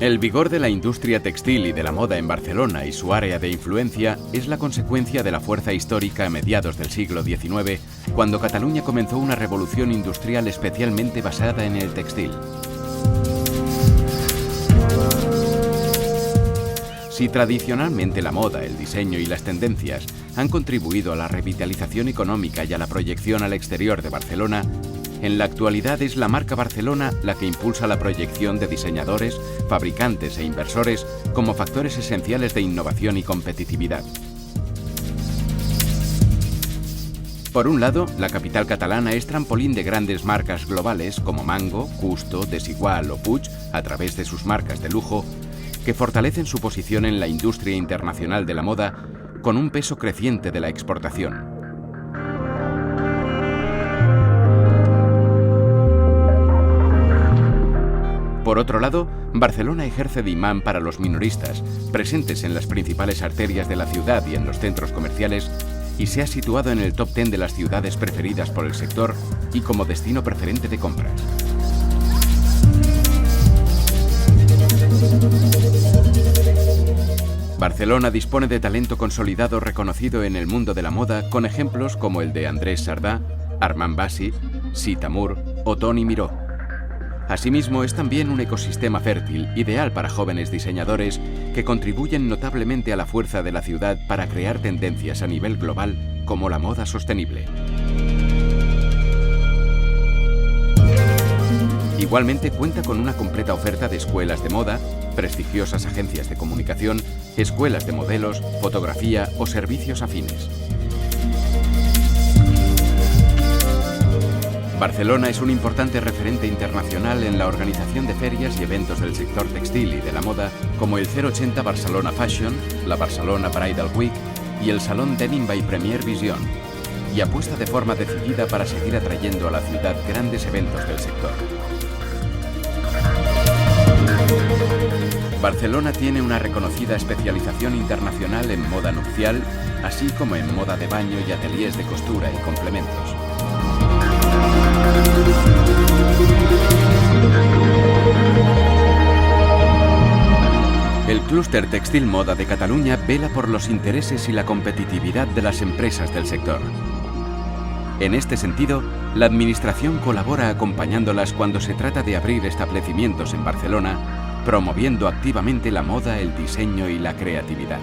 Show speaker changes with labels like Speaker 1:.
Speaker 1: El vigor de la industria textil y de la moda en Barcelona y su área de influencia es la consecuencia de la fuerza histórica a mediados del siglo XIX, cuando Cataluña comenzó una revolución industrial especialmente basada en el textil. Si tradicionalmente la moda, el diseño y las tendencias han contribuido a la revitalización económica y a la proyección al exterior de Barcelona, en la actualidad es la marca Barcelona la que impulsa la proyección de diseñadores, fabricantes e inversores como factores esenciales de innovación y competitividad. Por un lado, la capital catalana es trampolín de grandes marcas globales como Mango, Custo, Desigual o Puig, a través de sus marcas de lujo, que fortalecen su posición en la industria internacional de la moda con un peso creciente de la exportación. Por otro lado, Barcelona ejerce de imán para los minoristas, presentes en las principales arterias de la ciudad y en los centros comerciales, y se ha situado en el top 10 de las ciudades preferidas por el sector y como destino preferente de compras. Barcelona dispone de talento consolidado reconocido en el mundo de la moda con ejemplos como el de Andrés Sardá, Armand Bassi, Sita Moore o Toni Miró. Asimismo, es también un ecosistema fértil, ideal para jóvenes diseñadores que contribuyen notablemente a la fuerza de la ciudad para crear tendencias a nivel global como la moda sostenible. Igualmente cuenta con una completa oferta de escuelas de moda, prestigiosas agencias de comunicación, escuelas de modelos, fotografía o servicios afines. Barcelona es un importante referente internacional en la organización de ferias y eventos del sector textil y de la moda, como el 080 Barcelona Fashion, la Barcelona Bridal Week y el Salón Denim by Premier Vision, y apuesta de forma decidida para seguir atrayendo a la ciudad grandes eventos del sector. Barcelona tiene una reconocida especialización internacional en moda nupcial, así como en moda de baño y ateliers de costura y complementos. El clúster Textil Moda de Cataluña vela por los intereses y la competitividad de las empresas del sector. En este sentido, la Administración colabora acompañándolas cuando se trata de abrir establecimientos en Barcelona, promoviendo activamente la moda, el diseño y la creatividad.